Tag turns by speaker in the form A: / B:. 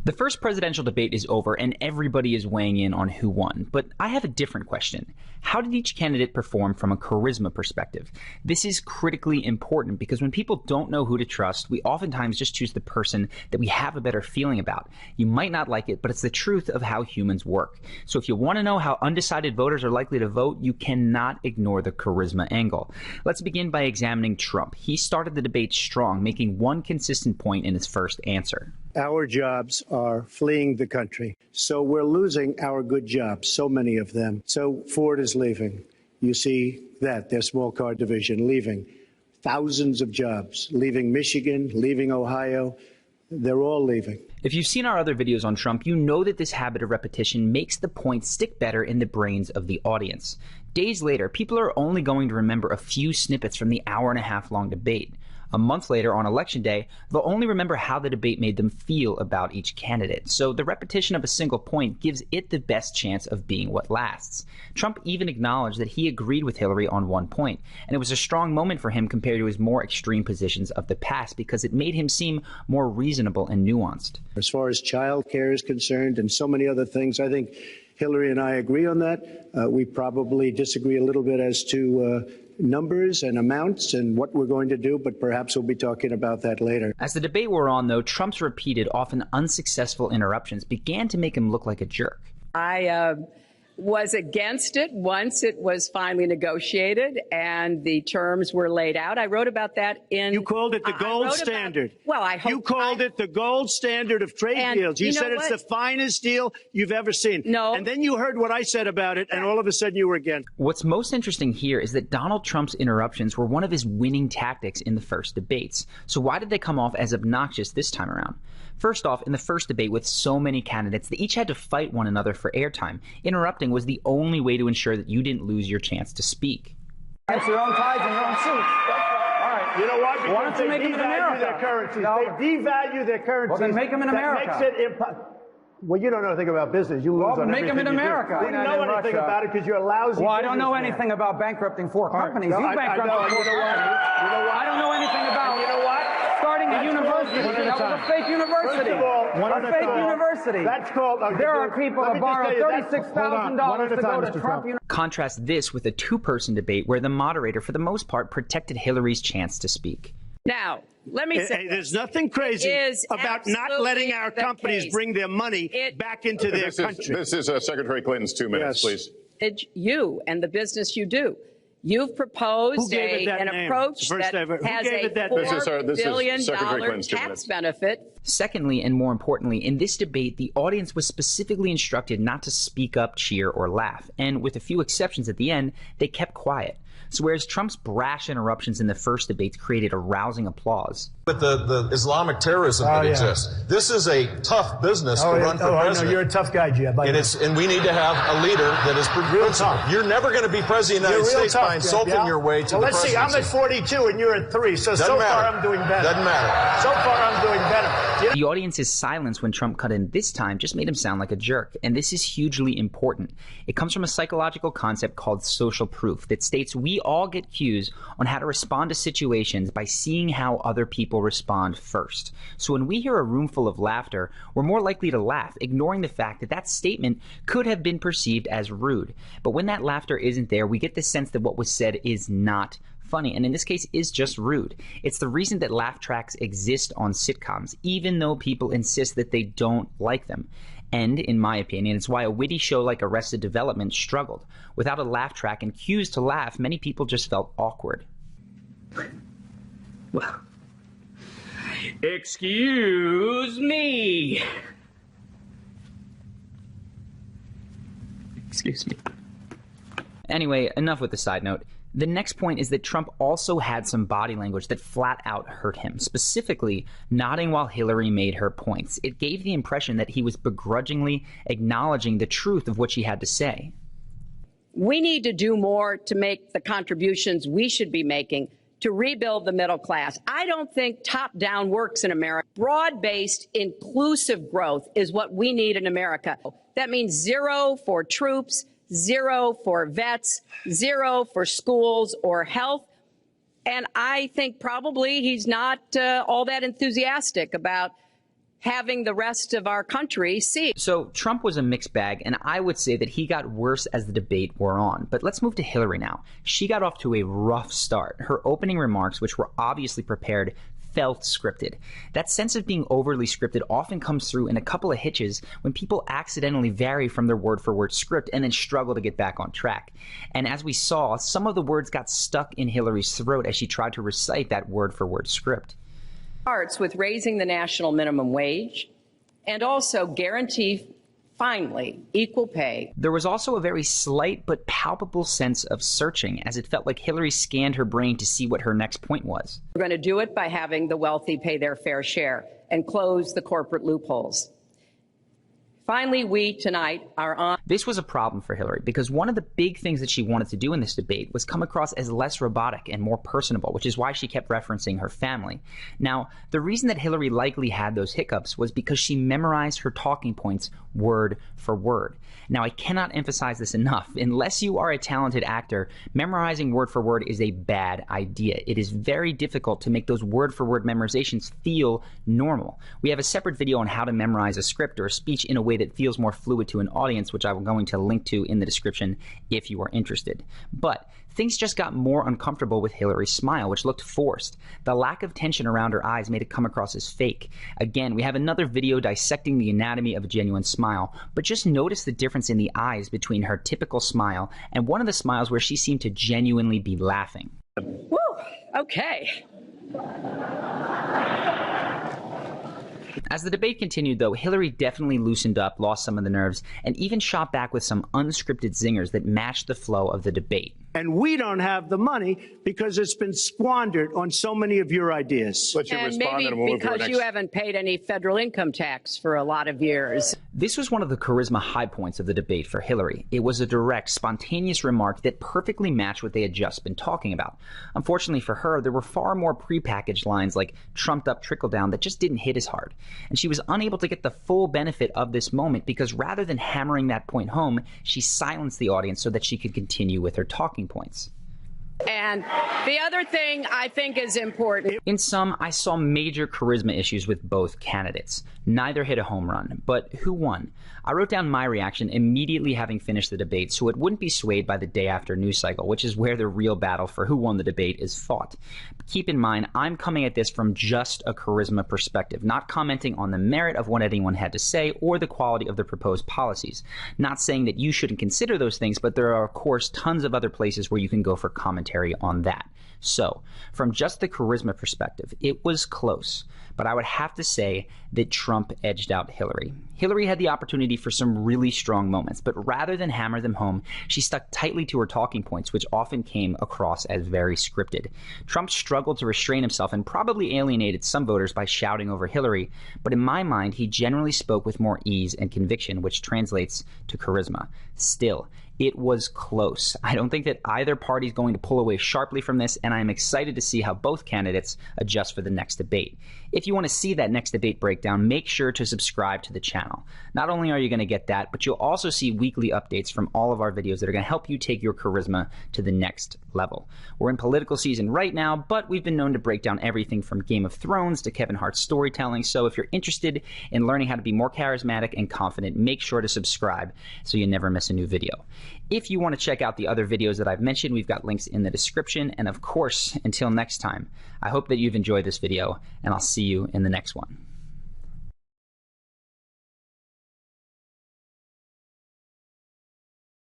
A: The first presidential debate is over and everybody is weighing in on who won. But I have a different question. How did each candidate perform from a charisma perspective? This is critically important because when people don't know who to trust, we oftentimes just choose the person that we have a better feeling about. You might not like it, but it's the truth of how humans work. So if you want to know how undecided voters are likely to vote, you cannot ignore the charisma angle. Let's begin by examining Trump. He started the debate strong, making one consistent point in his first answer.
B: Our jobs are fleeing the country. So we're losing our good jobs, so many of them. So Ford is leaving. You see that, their small car division leaving. Thousands of jobs, leaving Michigan, leaving Ohio. They're all leaving.
A: If you've seen our other videos on Trump, you know that this habit of repetition makes the point stick better in the brains of the audience. Days later, people are only going to remember a few snippets from the hour-and-a-half-long debate. A month later, on Election Day, they'll only remember how the debate made them feel about each candidate. So the repetition of a single point gives it the best chance of being what lasts. Trump even acknowledged that he agreed with Hillary on one point, and it was a strong moment for him compared to his more extreme positions of the past because it made him seem more reasonable and nuanced.
B: As far as child care is concerned and so many other things, I think Hillary and I agree on that. We probably disagree a little bit as to numbers and amounts and what we're going to do, but perhaps we'll be talking about that later.
A: As the debate wore on, though, Trump's repeated, often unsuccessful interruptions began to make him look like a jerk.
C: I was against it once it was finally negotiated and the terms were laid out. I wrote about that in...
B: You called it the gold standard.
C: Well, I hope...
B: You called it the gold standard of trade deals. You said it's the finest deal you've ever seen.
C: No.
B: And then you heard what I said about it, and all of a sudden you were against.
A: What's most interesting here is that Donald Trump's interruptions were one of his winning tactics in the first debates. So why did they come off as obnoxious this time around? First off, in the first debate with so many candidates, they each had to fight one another for airtime. Interrupting was the only way to ensure that you didn't lose your chance to speak.
D: It's your own ties and your own suits.
B: All right, you know what? Because
D: why don't you make them in America?
B: Their currencies.
D: No.
B: They devalue their currencies.
D: Well, then make them in America.
B: That makes it well, you don't know anything about business. You lose on
D: make them in
B: everything you do.
D: America.
B: You don't know anything about it because you're a lousy
D: Well, I don't know
B: businessman.
D: anything about bankrupting four companies.
B: No,
D: You bankrupted four companies.
B: You know what?
D: I don't know anything about...
B: You know what?
D: Starting a university. That was a fake university.
B: First of all,
D: a fake university.
B: That's called...
D: There are people that borrow $36,000 to go to Trump University.
A: Contrast this with a two-person debate where the moderator, for the most part, protected Hillary's chance to speak.
C: Now, let me say...
B: there's nothing crazy about not letting our companies bring their money back into their country.
E: This is Secretary Clinton's 2 minutes, please.
C: You and the business you do. You've proposed an approach that has a $4 billion tax benefit.
A: Secondly, and more importantly, in this debate, the audience was specifically instructed not to speak up, cheer, or laugh. And with a few exceptions at the end, they kept quiet. So whereas Trump's brash interruptions in the first debates created a rousing applause.
F: With the Islamic terrorism that exists, this is a tough business to run for president.
B: I know, you're a tough guy, Jeb.
F: And we need to have a leader that is principled. You're never going to be president of the United States by insulting your way to the presidency.
B: Let's see, I'm at 42 and you're at 3, so far I'm doing better.
F: Doesn't matter.
B: So far I'm doing better.
A: The audience's silence when Trump cut in this time just made him sound like a jerk, and this is hugely important. It comes from a psychological concept called social proof that states we all get cues on how to respond to situations by seeing how other people respond first. So when we hear a room full of laughter, we're more likely to laugh, ignoring the fact that that statement could have been perceived as rude. But when that laughter isn't there, we get the sense that what was said is not funny, and in this case is just rude. It's the reason that laugh tracks exist on sitcoms, even though people insist that they don't like them. And, in my opinion, it's why a witty show like Arrested Development struggled. Without a laugh track and cues to laugh, many people just felt awkward. Well, excuse me. Excuse me. Anyway, enough with the side note. The next point is that Trump also had some body language that flat out hurt him, specifically nodding while Hillary made her points. It gave the impression that he was begrudgingly acknowledging the truth of what she had to say.
C: We need to do more to make the contributions we should be making to rebuild the middle class. I don't think top-down works in America. Broad-based, inclusive growth is what we need in America. That means zero for troops, zero for vets, zero for schools or health. And I think probably he's not all that enthusiastic about having the rest of our country see.
A: So Trump was a mixed bag, and I would say that he got worse as the debate wore on. But let's move to Hillary now. She got off to a rough start. Her opening remarks, which were obviously prepared, felt scripted. That sense of being overly scripted often comes through in a couple of hitches when people accidentally vary from their word-for-word script and then struggle to get back on track. And as we saw, some of the words got stuck in Hillary's throat as she tried to recite that word-for-word script.
C: Starts with raising the national minimum wage and also guarantee, finally, equal pay.
A: There was also a very slight but palpable sense of searching, as it felt like Hillary scanned her brain to see what her next point was.
C: We're going to do it by having the wealthy pay their fair share and close the corporate loopholes. Finally, we tonight are on.
A: This was a problem for Hillary because one of the big things that she wanted to do in this debate was come across as less robotic and more personable, which is why she kept referencing her family. Now, the reason that Hillary likely had those hiccups was because she memorized her talking points word for word. Now, I cannot emphasize this enough. Unless you are a talented actor, memorizing word for word is a bad idea. It is very difficult to make those word for word memorizations feel normal. We have a separate video on how to memorize a script or a speech in a way that feels more fluid to an audience, which I'm going to link to in the description if you are interested. But things just got more uncomfortable with Hillary's smile, which looked forced. The lack of tension around her eyes made it come across as fake. Again, we have another video dissecting the anatomy of a genuine smile, but just notice the difference in the eyes between her typical smile and one of the smiles where she seemed to genuinely be laughing.
C: Woo! Okay.
A: As the debate continued, though, Hillary definitely loosened up, lost some of the nerves, and even shot back with some unscripted zingers that matched the flow of the debate.
B: And we don't have the money because it's been squandered on so many of your ideas.
E: Let you
C: And
E: respond,
C: maybe
E: and we'll move to our
C: because
E: next.
C: you haven't paid any federal income tax for a lot of years.
A: This was one of the charisma high points of the debate for Hillary. It was a direct, spontaneous remark that perfectly matched what they had just been talking about. Unfortunately for her, there were far more prepackaged lines like trumped-up trickle-down that just didn't hit as hard. And she was unable to get the full benefit of this moment because rather than hammering that point home, she silenced the audience so that she could continue with her talking points.
C: And the other thing I think is important.
A: In sum, I saw major charisma issues with both candidates. Neither hit a home run, but who won? I wrote down my reaction immediately having finished the debate so it wouldn't be swayed by the day after news cycle, which is where the real battle for who won the debate is fought. But keep in mind, I'm coming at this from just a charisma perspective, not commenting on the merit of what anyone had to say or the quality of the proposed policies. Not saying that you shouldn't consider those things, but there are, of course, tons of other places where you can go for commentary on that. So, from just the charisma perspective, it was close, but I would have to say that Trump edged out Hillary. Hillary had the opportunity for some really strong moments, but rather than hammer them home, she stuck tightly to her talking points, which often came across as very scripted. Trump struggled to restrain himself and probably alienated some voters by shouting over Hillary, but in my mind, he generally spoke with more ease and conviction, which translates to charisma. Still, it was close. I don't think that either party is going to pull away sharply from this, and I'm excited to see how both candidates adjust for the next debate. If you want to see that next debate breakdown, make sure to subscribe to the channel. Not only are you going to get that, but you'll also see weekly updates from all of our videos that are going to help you take your charisma to the next level. We're in political season right now, but we've been known to break down everything from Game of Thrones to Kevin Hart's storytelling, so if you're interested in learning how to be more charismatic and confident, make sure to subscribe so you never miss a new video. If you want to check out the other videos that I've mentioned, we've got links in the description. And of course, until next time, I hope that you've enjoyed this video, and I'll see you in the next one.